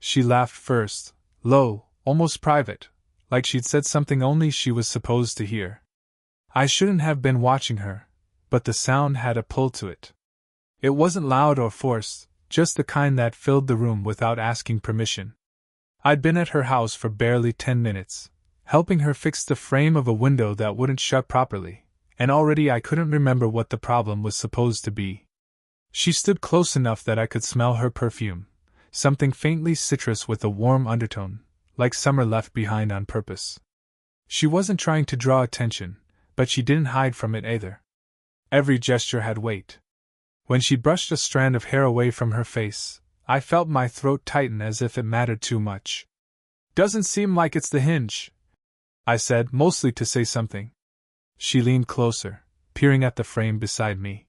She laughed first, low, almost private, like she'd said something only she was supposed to hear. I shouldn't have been watching her, but the sound had a pull to it. It wasn't loud or forced, just the kind that filled the room without asking permission. I'd been at her house for barely 10 minutes, helping her fix the frame of a window that wouldn't shut properly, and already I couldn't remember what the problem was supposed to be. She stood close enough that I could smell her perfume, something faintly citrus with a warm undertone, like summer left behind on purpose. She wasn't trying to draw attention, but she didn't hide from it either. Every gesture had weight. When she brushed a strand of hair away from her face, I felt my throat tighten as if it mattered too much. "Doesn't seem like it's the hinge," I said, mostly to say something. She leaned closer, peering at the frame beside me.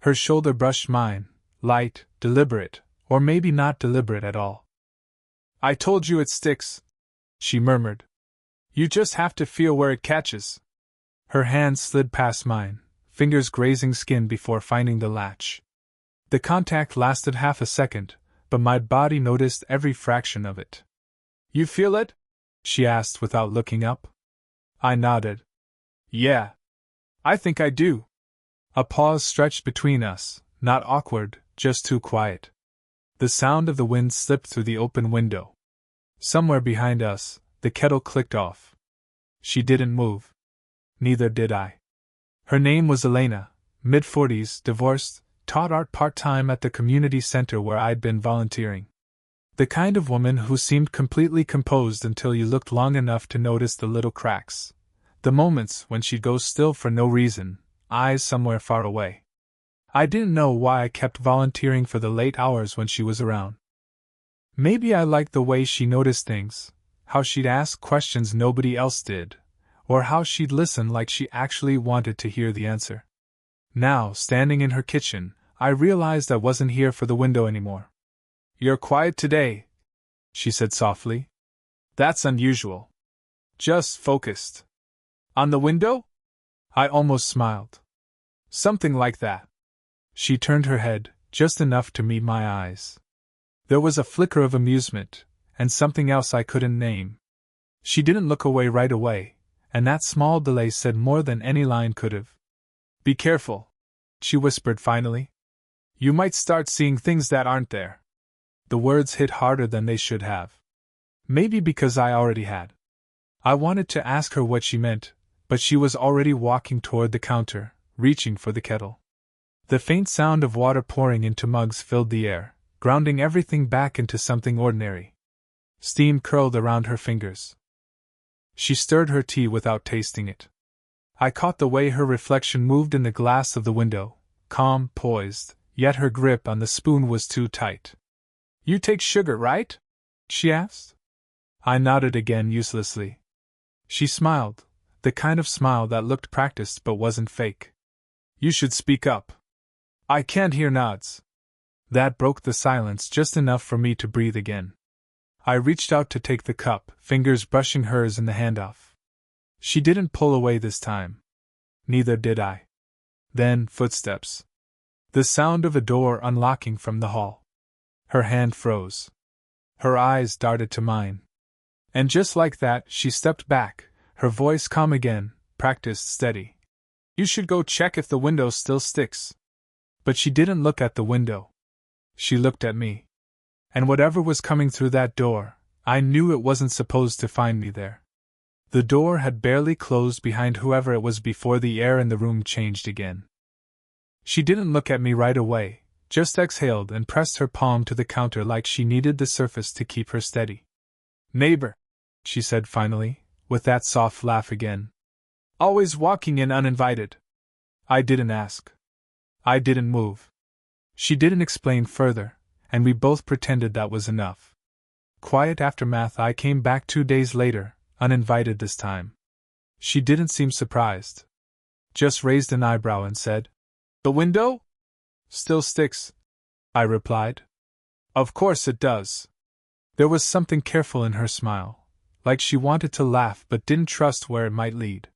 Her shoulder brushed mine, light, deliberate, or maybe not deliberate at all. "I told you it sticks," she murmured. "You just have to feel where it catches." Her hand slid past mine, fingers grazing skin before finding the latch. The contact lasted half a second, but my body noticed every fraction of it. "You feel it?" she asked without looking up. I nodded. "Yeah. I think I do." A pause stretched between us, not awkward, just too quiet. The sound of the wind slipped through the open window. Somewhere behind us, the kettle clicked off. She didn't move. Neither did I. Her name was Elena, mid-40s, divorced, taught art part-time at the community center where I'd been volunteering. The kind of woman who seemed completely composed until you looked long enough to notice the little cracks, the moments when she'd go still for no reason, eyes somewhere far away. I didn't know why I kept volunteering for the late hours when she was around. Maybe I liked the way she noticed things, how she'd ask questions nobody else did, or how she'd listen like she actually wanted to hear the answer. Now, standing in her kitchen, I realized I wasn't here for the window anymore. "You're quiet today," she said softly. "That's unusual. Just focused." "On the window?" I almost smiled. "Something like that." She turned her head, just enough to meet my eyes. There was a flicker of amusement, and something else I couldn't name. She didn't look away right away, and that small delay said more than any line could have. "Be careful," she whispered finally. "You might start seeing things that aren't there." The words hit harder than they should have. Maybe because I already had. I wanted to ask her what she meant, but she was already walking toward the counter, reaching for the kettle. The faint sound of water pouring into mugs filled the air, grounding everything back into something ordinary. Steam curled around her fingers. She stirred her tea without tasting it. I caught the way her reflection moved in the glass of the window, calm, poised, yet her grip on the spoon was too tight. "You take sugar, right?" she asked. I nodded again uselessly. She smiled, the kind of smile that looked practiced but wasn't fake. "You should speak up." "I can't hear nods." That broke the silence just enough for me to breathe again. I reached out to take the cup, fingers brushing hers in the handoff. She didn't pull away this time. Neither did I. Then, footsteps. The sound of a door unlocking from the hall. Her hand froze. Her eyes darted to mine. And just like that, she stepped back, her voice calm again, practiced steady. "You should go check if the window still sticks." But she didn't look at the window. She looked at me. And whatever was coming through that door, I knew it wasn't supposed to find me there. The door had barely closed behind whoever it was before the air in the room changed again. She didn't look at me right away, just exhaled and pressed her palm to the counter like she needed the surface to keep her steady. "Neighbor," she said finally, with that soft laugh again. "Always walking in uninvited." I didn't ask. I didn't move. She didn't explain further, and we both pretended that was enough. Quiet aftermath. I came back 2 days later, uninvited this time. She didn't seem surprised. Just raised an eyebrow and said, "The window? Still sticks," I replied. "Of course it does." There was something careful in her smile, like she wanted to laugh but didn't trust where it might lead.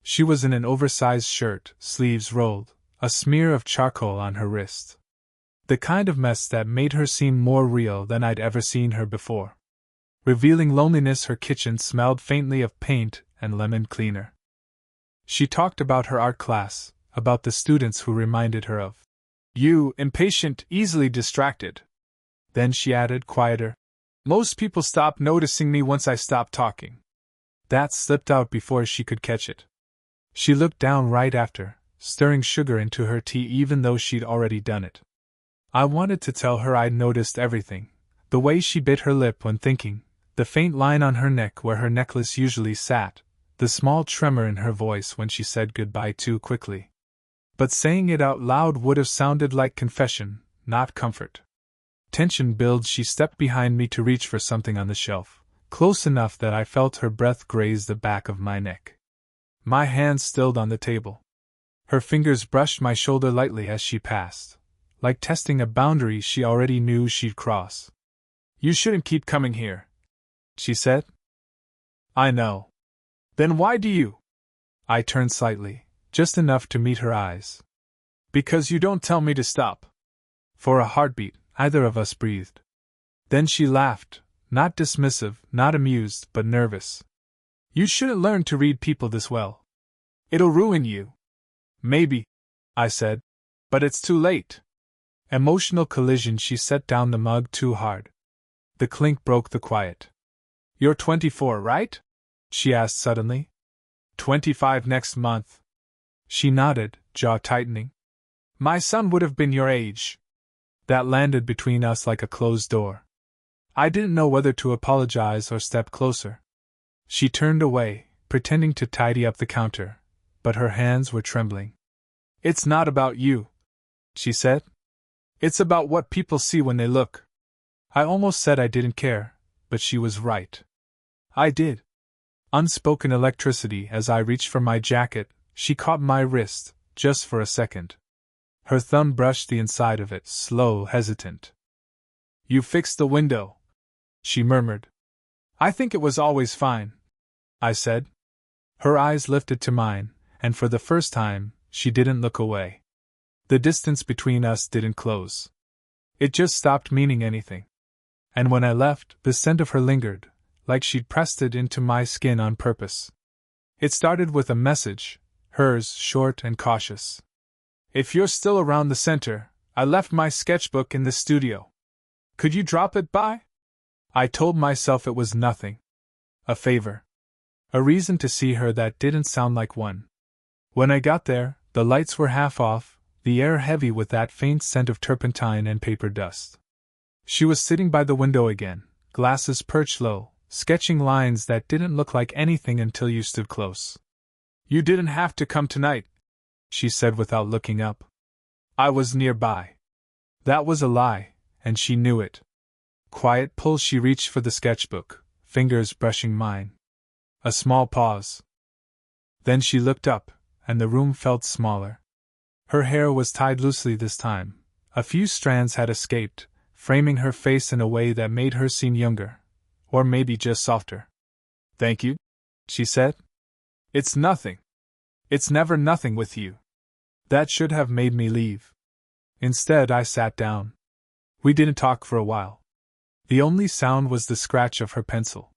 She was in an oversized shirt, sleeves rolled, a smear of charcoal on her wrist. The kind of mess that made her seem more real than I'd ever seen her before. Revealing loneliness, her kitchen smelled faintly of paint and lemon cleaner. She talked about her art class, about the students who reminded her of you, impatient, easily distracted. Then she added, quieter, most people stop noticing me once I stop talking. That slipped out before she could catch it. She looked down right after, stirring sugar into her tea even though she'd already done it. I wanted to tell her I'd noticed everything, the way she bit her lip when thinking, the faint line on her neck where her necklace usually sat, the small tremor in her voice when she said goodbye too quickly. But saying it out loud would have sounded like confession, not comfort. Tension built. She stepped behind me to reach for something on the shelf, close enough that I felt her breath graze the back of my neck. My hands stilled on the table. Her fingers brushed my shoulder lightly as she passed, like testing a boundary she already knew she'd cross. You shouldn't keep coming here, she said. I know. Then why do you? I turned slightly, just enough to meet her eyes. Because you don't tell me to stop. For a heartbeat, either of us breathed. Then she laughed, not dismissive, not amused, but nervous. You shouldn't learn to read people this well. It'll ruin you. Maybe, I said, but it's too late. Emotional collision. She set down the mug too hard. The clink broke the quiet. You're 24, right? She asked suddenly. 25 next month. She nodded, jaw tightening. My son would have been your age. That landed between us like a closed door. I didn't know whether to apologize or step closer. She turned away, pretending to tidy up the counter, but her hands were trembling. It's not about you, she said. It's about what people see when they look. I almost said I didn't care, but she was right. I did. Unspoken electricity. As I reached for my jacket, she caught my wrist, just for a second. Her thumb brushed the inside of it, slow, hesitant. You fixed the window, she murmured. I think it was always fine, I said. Her eyes lifted to mine, and for the first time, she didn't look away. The distance between us didn't close. It just stopped meaning anything. And when I left, the scent of her lingered, like she'd pressed it into my skin on purpose. It started with a message, hers short and cautious. If you're still around the center, I left my sketchbook in the studio. Could you drop it by? I told myself it was nothing. A favor. A reason to see her that didn't sound like one. When I got there, the lights were half off, the air heavy with that faint scent of turpentine and paper dust. She was sitting by the window again, glasses perched low, sketching lines that didn't look like anything until you stood close. You didn't have to come tonight, she said without looking up. I was nearby. That was a lie, and she knew it. Quiet pull. She reached for the sketchbook, fingers brushing mine. A small pause. Then she looked up, and the room felt smaller. Her hair was tied loosely this time. A few strands had escaped, framing her face in a way that made her seem younger, or maybe just softer. Thank you, she said. It's nothing. It's never nothing with you. That should have made me leave. Instead, I sat down. We didn't talk for a while. The only sound was the scratch of her pencil.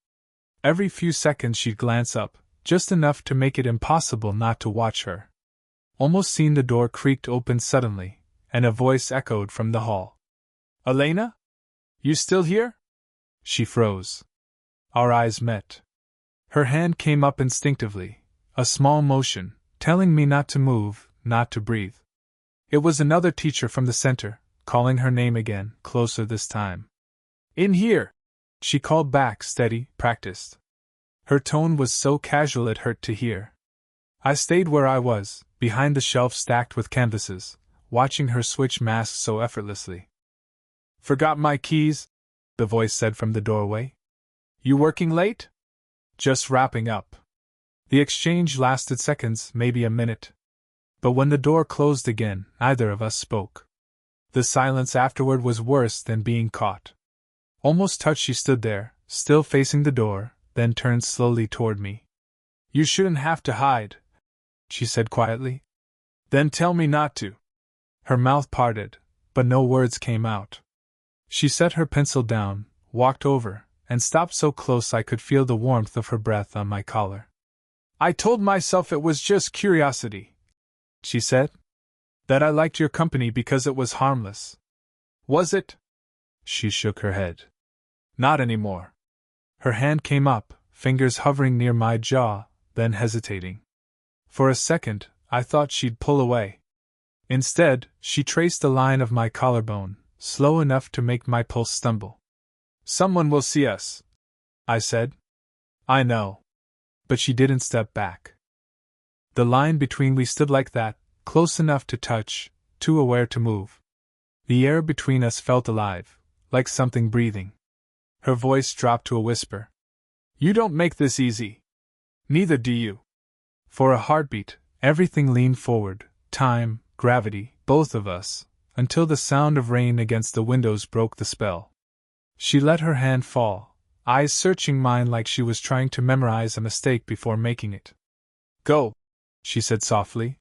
Every few seconds she'd glance up, just enough to make it impossible not to watch her. Almost seen. The door creaked open suddenly, and a voice echoed from the hall. Elena? You still here? She froze. Our eyes met. Her hand came up instinctively, a small motion, telling me not to move, not to breathe. It was another teacher from the center, calling her name again, closer this time. In here! She called back, steady, practiced. Her tone was so casual it hurt to hear. I stayed where I was, behind the shelf stacked with canvases, watching her switch masks so effortlessly. Forgot my keys, the voice said from the doorway. You working late? Just wrapping up. The exchange lasted seconds, maybe a minute. But when the door closed again, neither of us spoke. The silence afterward was worse than being caught. Almost touched, she stood there, still facing the door, then turned slowly toward me. You shouldn't have to hide, she said quietly. Then tell me not to. Her mouth parted, but no words came out. She set her pencil down, walked over, and stopped so close I could feel the warmth of her breath on my collar. "I told myself it was just curiosity," she said. "That I liked your company because it was harmless." "Was it?" She shook her head. "Not anymore." Her hand came up, fingers hovering near my jaw, then hesitating. For a second, I thought she'd pull away. Instead, she traced a line of my collarbone, slow enough to make my pulse stumble. "Someone will see us," I said. "I know." But she didn't step back. The line between we stood like that, close enough to touch, too aware to move. The air between us felt alive, like something breathing. Her voice dropped to a whisper. "You don't make this easy. Neither do you." For a heartbeat, everything leaned forward, time, gravity, both of us, until the sound of rain against the windows broke the spell. She let her hand fall, eyes searching mine like she was trying to memorize a mistake before making it. "Go," she said softly.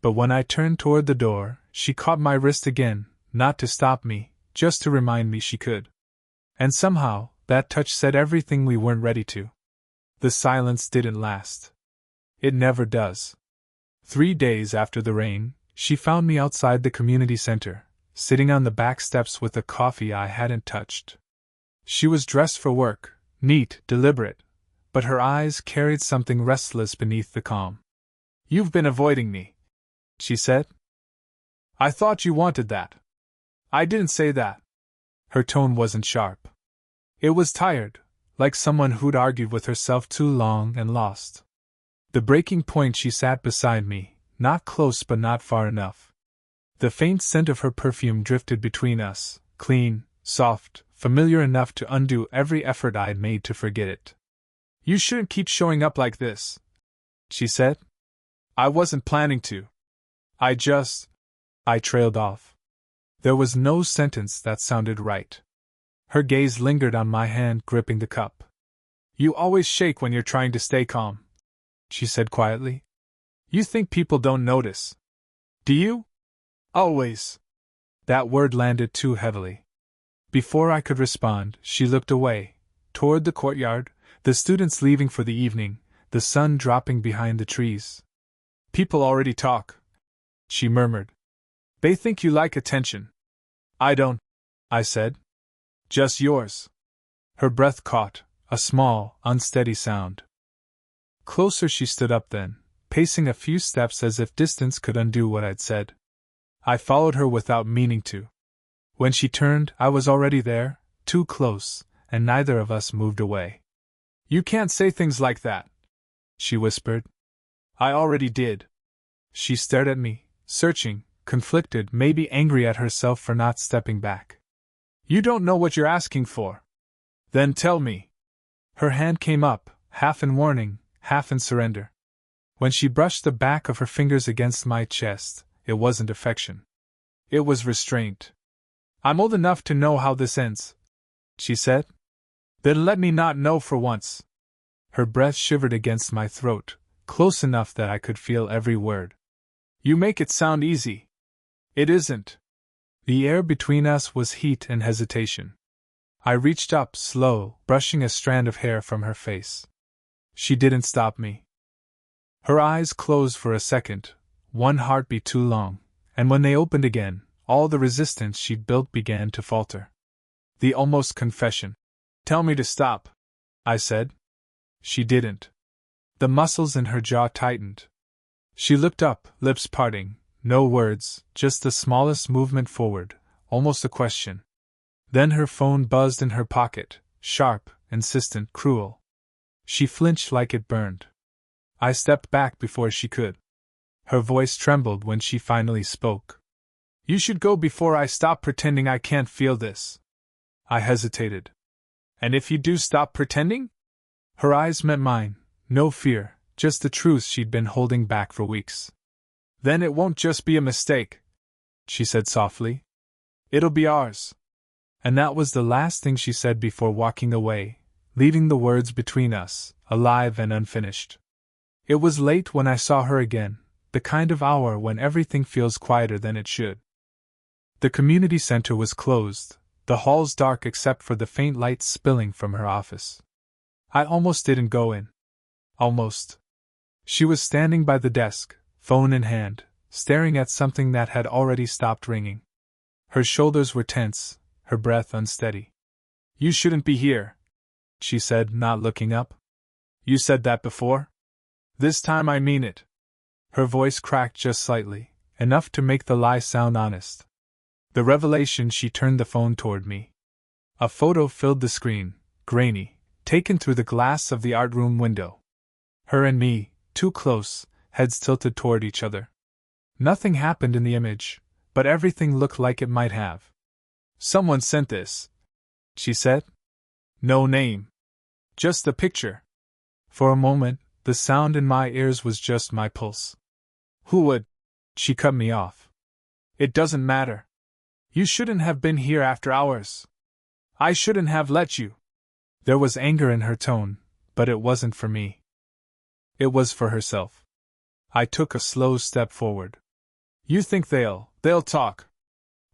But when I turned toward the door, she caught my wrist again, not to stop me, just to remind me she could. And somehow, that touch said everything we weren't ready to. The silence didn't last. It never does. 3 days after the rain, she found me outside the community center, sitting on the back steps with a coffee I hadn't touched. She was dressed for work, neat, deliberate, but her eyes carried something restless beneath the calm. "You've been avoiding me," she said. "I thought you wanted that." "I didn't say that." Her tone wasn't sharp. It was tired, like someone who'd argued with herself too long and lost. The breaking point, she sat beside me, not close but not far enough. The faint scent of her perfume drifted between us, clean, soft, familiar enough to undo every effort I'd made to forget it. "You shouldn't keep showing up like this," she said. "I wasn't planning to. I trailed off. There was no sentence that sounded right. Her gaze lingered on my hand gripping the cup. "You always shake when you're trying to stay calm," she said quietly. "You think people don't notice. Do you?" "Always." That word landed too heavily. Before I could respond, she looked away, toward the courtyard, the students leaving for the evening, the sun dropping behind the trees. "People already talk," she murmured. "They think you like attention." "I don't," I said. "Just yours." Her breath caught, a small, unsteady sound. Closer she stood up then, pacing a few steps as if distance could undo what I'd said. I followed her without meaning to. When she turned, I was already there, too close, and neither of us moved away. "You can't say things like that," she whispered. "I already did." She stared at me, searching, conflicted, maybe angry at herself for not stepping back. "You don't know what you're asking for." "Then tell me." Her hand came up, half in warning, half in surrender. When she brushed the back of her fingers against my chest, it wasn't affection. It was restraint. "I'm old enough to know how this ends," she said. "Then let me not know for once." Her breath shivered against my throat, close enough that I could feel every word. "You make it sound easy. It isn't." The air between us was heat and hesitation. I reached up, slow, brushing a strand of hair from her face. She didn't stop me. Her eyes closed for a second, one heartbeat too long, and when they opened again, all the resistance she'd built began to falter. The almost confession. "Tell me to stop," I said. She didn't. The muscles in her jaw tightened. She looked up, lips parting, no words, just the smallest movement forward, almost a question. Then her phone buzzed in her pocket, sharp, insistent, cruel. She flinched like it burned. I stepped back before she could. Her voice trembled when she finally spoke. "You should go before I stop pretending I can't feel this." I hesitated. "And if you do stop pretending?" Her eyes met mine, no fear, just the truth she'd been holding back for weeks. "Then it won't just be a mistake," she said softly. "It'll be ours." And that was the last thing she said before walking away, leaving the words between us, alive and unfinished. It was late when I saw her again, the kind of hour when everything feels quieter than it should. The community center was closed, the halls dark except for the faint light spilling from her office. I almost didn't go in. Almost. She was standing by the desk, phone in hand, staring at something that had already stopped ringing. Her shoulders were tense, her breath unsteady. "You shouldn't be here," she said, not looking up. "You said that before? This time I mean it." Her voice cracked just slightly, enough to make the lie sound honest. The revelation. She turned the phone toward me. A photo filled the screen, grainy, taken through the glass of the art room window. Her and me, too close, heads tilted toward each other. Nothing happened in the image, but everything looked like it might have. "Someone sent this," she said. "No name. Just the picture." For a moment, the sound in my ears was just my pulse. "Who would?" She cut me off. "It doesn't matter. You shouldn't have been here after hours. I shouldn't have let you." There was anger in her tone, but it wasn't for me. It was for herself. I took a slow step forward. "You think they'll talk?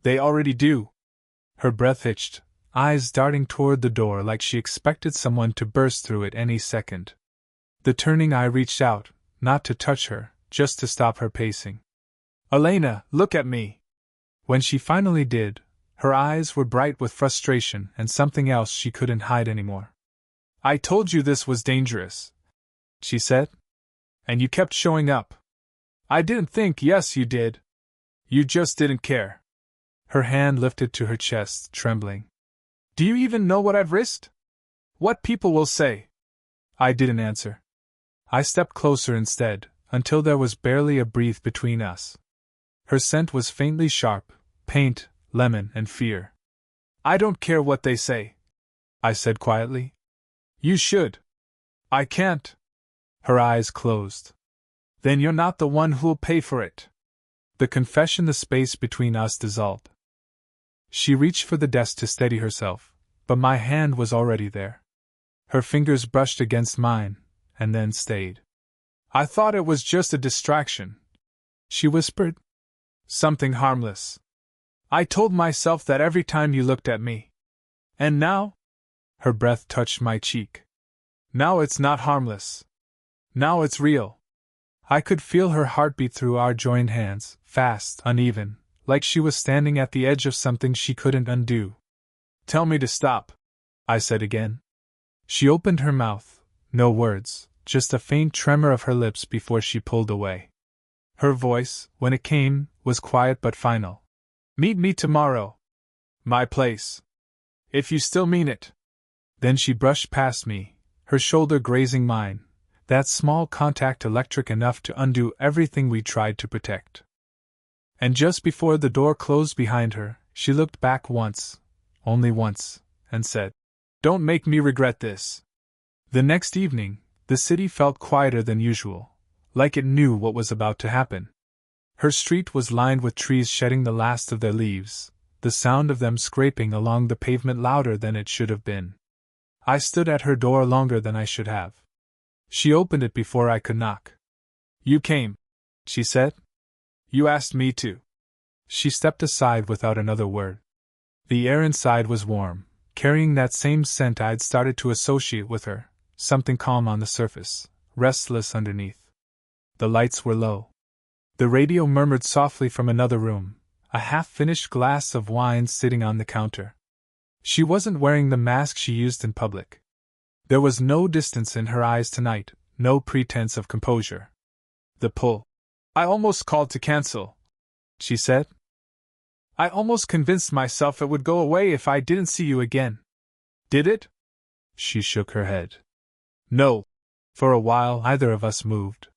They already do." Her breath hitched, eyes darting toward the door like she expected someone to burst through it any second. The turning I reached out, not to touch her, just to stop her pacing. "Elena, look at me." When she finally did, her eyes were bright with frustration and something else she couldn't hide anymore. "I told you this was dangerous," she said. "And you kept showing up. I didn't think, yes you did. You just didn't care." Her hand lifted to her chest, trembling. "Do you even know what I've risked? What people will say?" I didn't answer. I stepped closer instead, until there was barely a breath between us. Her scent was faintly sharp, paint, lemon, and fear. "I don't care what they say," I said quietly. "You should." "I can't." Her eyes closed. "Then you're not the one who'll pay for it." The confession, the space between us dissolved. She reached for the desk to steady herself, but my hand was already there. Her fingers brushed against mine, and then stayed. "I thought it was just a distraction," she whispered. "Something harmless. I told myself that every time you looked at me. And now?" Her breath touched my cheek. "Now it's not harmless. Now it's real." I could feel her heartbeat through our joined hands, fast, uneven, like she was standing at the edge of something she couldn't undo. "Tell me to stop," I said again. She opened her mouth, no words, just a faint tremor of her lips before she pulled away. Her voice, when it came, was quiet but final. "Meet me tomorrow. My place. If you still mean it." Then she brushed past me, her shoulder grazing mine, that small contact electric enough to undo everything we tried to protect. And just before the door closed behind her, she looked back once, only once, and said, "Don't make me regret this." The next evening, the city felt quieter than usual, like it knew what was about to happen. Her street was lined with trees shedding the last of their leaves, the sound of them scraping along the pavement louder than it should have been. I stood at her door longer than I should have. She opened it before I could knock. "You came," she said. "You asked me to." She stepped aside without another word. The air inside was warm, carrying that same scent I'd started to associate with her, something calm on the surface, restless underneath. The lights were low. The radio murmured softly from another room, a half-finished glass of wine sitting on the counter. She wasn't wearing the mask she used in public. There was no distance in her eyes tonight, no pretense of composure. The pull. "I almost called to cancel," she said. "I almost convinced myself it would go away if I didn't see you again." "Did it?" She shook her head. "No." For a while, neither of us moved.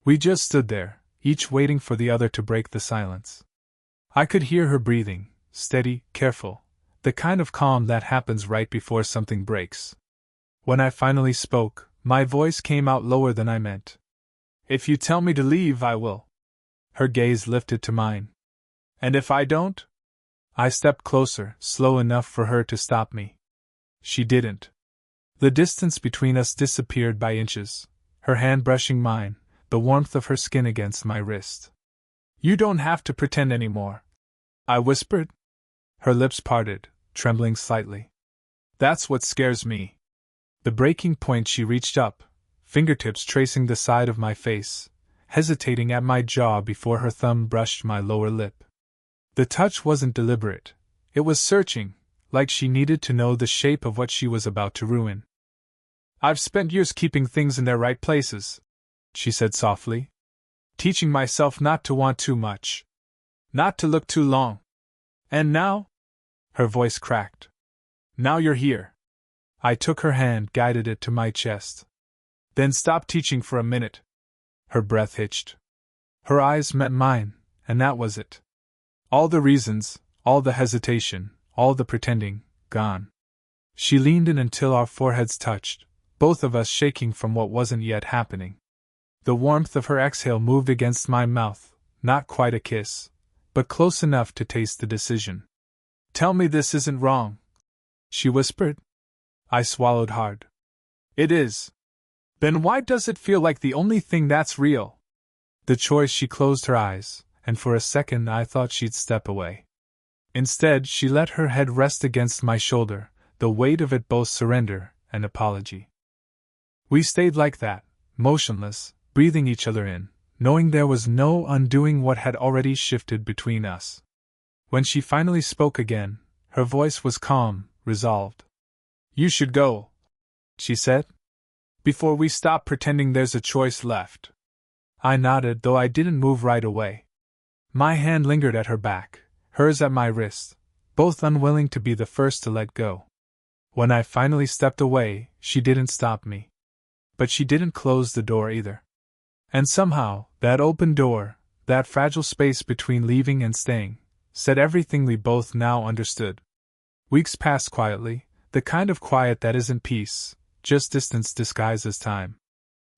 We just stood there, each waiting for the other to break the silence. I could hear her breathing, steady, careful, the kind of calm that happens right before something breaks. When I finally spoke, my voice came out lower than I meant. "If you tell me to leave, I will." Her gaze lifted to mine. "And if I don't?" I stepped closer, slow enough for her to stop me. She didn't. The distance between us disappeared by inches, her hand brushing mine, the warmth of her skin against my wrist. "You don't have to pretend anymore," I whispered. Her lips parted, trembling slightly. That's what scares me. The breaking point. She reached up, fingertips tracing the side of my face, hesitating at my jaw before her thumb brushed my lower lip. The touch wasn't deliberate. It was searching, like she needed to know the shape of what she was about to ruin. I've spent years keeping things in their right places, she said softly. Teaching myself not to want too much. Not to look too long. And now? Her voice cracked. Now you're here. I took her hand, guided it to my chest. Then stop teaching for a minute. Her breath hitched. Her eyes met mine, and that was it. All the reasons, all the hesitation, all the pretending, gone. She leaned in until our foreheads touched, both of us shaking from what wasn't yet happening. The warmth of her exhale moved against my mouth, not quite a kiss, but close enough to taste the decision. Tell me this isn't wrong, she whispered. I swallowed hard. It is. Then why does it feel like the only thing that's real? The choice. She closed her eyes, and for a second I thought she'd step away. Instead, she let her head rest against my shoulder, the weight of it both surrender and apology. We stayed like that, motionless, breathing each other in, knowing there was no undoing what had already shifted between us. When she finally spoke again, her voice was calm, resolved. You should go, she said. Before we stop pretending there's a choice left. I nodded, though I didn't move right away. My hand lingered at her back, hers at my wrist, both unwilling to be the first to let go. When I finally stepped away, she didn't stop me. But she didn't close the door either. And somehow, that open door, that fragile space between leaving and staying, said everything we both now understood. Weeks passed quietly, the kind of quiet that isn't peace, just distance disguised as time.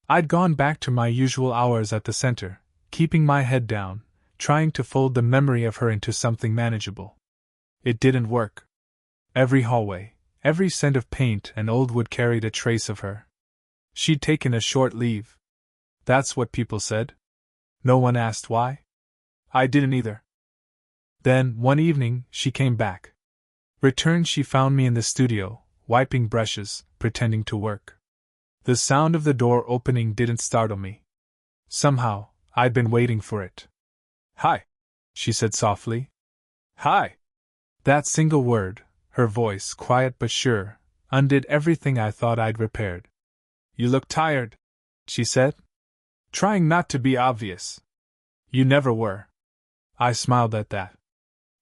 I'd gone back to my usual hours at the center, keeping my head down, trying to fold the memory of her into something manageable. It didn't work. Every hallway, every scent of paint and old wood carried a trace of her. She'd taken a short leave. That's what people said. No one asked why. I didn't either. Then, one evening, she came back. Returned, she found me in the studio, wiping brushes, pretending to work. The sound of the door opening didn't startle me. Somehow, I'd been waiting for it. Hi, she said softly. Hi. That single word, her voice quiet but sure, undid everything I thought I'd repaired. You look tired, she said, trying not to be obvious. You never were. I smiled at that.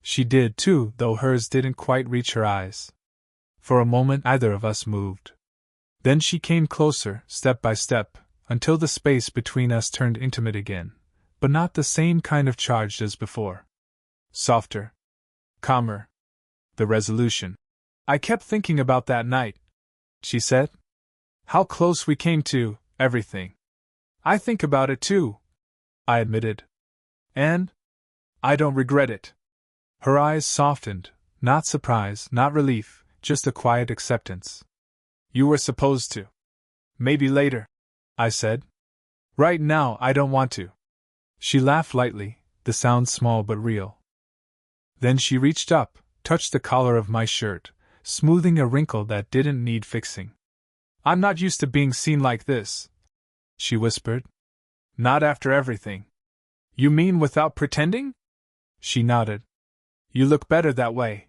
She did too, though hers didn't quite reach her eyes. For a moment neither of us moved. Then she came closer, step by step, until the space between us turned intimate again, but not the same kind of charged as before. Softer. Calmer. The resolution. I kept thinking about that night, she said. How close we came to everything. I think about it too, I admitted. And I don't regret it. Her eyes softened, not surprise, not relief, just a quiet acceptance. You were supposed to. Maybe later, I said. Right now, I don't want to. She laughed lightly, the sound small but real. Then she reached up, touched the collar of my shirt, smoothing a wrinkle that didn't need fixing. I'm not used to being seen like this, she whispered. Not after everything. You mean without pretending? She nodded. You look better that way.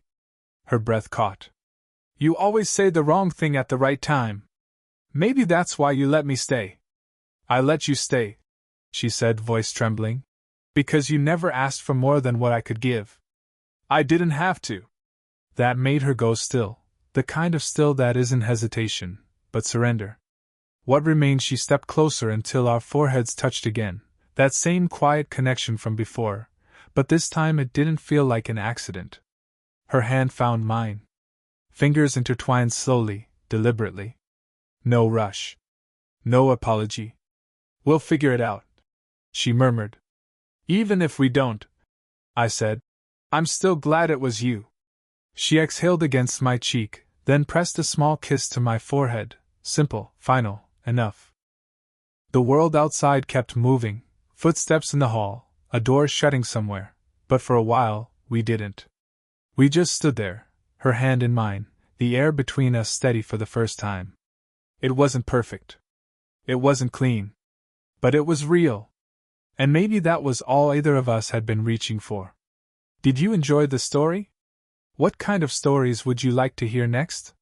Her breath caught. You always say the wrong thing at the right time. Maybe that's why you let me stay. I let you stay, she said, voice trembling. Because you never asked for more than what I could give. I didn't have to. That made her go still, the kind of still that isn't hesitation, but surrender. What remained? She stepped closer until our foreheads touched again, that same quiet connection from before, but this time it didn't feel like an accident. Her hand found mine. Fingers intertwined slowly, deliberately. No rush. No apology. We'll figure it out, she murmured. Even if we don't, I said. I'm still glad it was you. She exhaled against my cheek, then pressed a small kiss to my forehead, simple, final, enough. The world outside kept moving, footsteps in the hall, a door shutting somewhere, but for a while, we didn't. We just stood there, her hand in mine, the air between us steady for the first time. It wasn't perfect. It wasn't clean. But it was real. And maybe that was all either of us had been reaching for. Did you enjoy the story? What kind of stories would you like to hear next?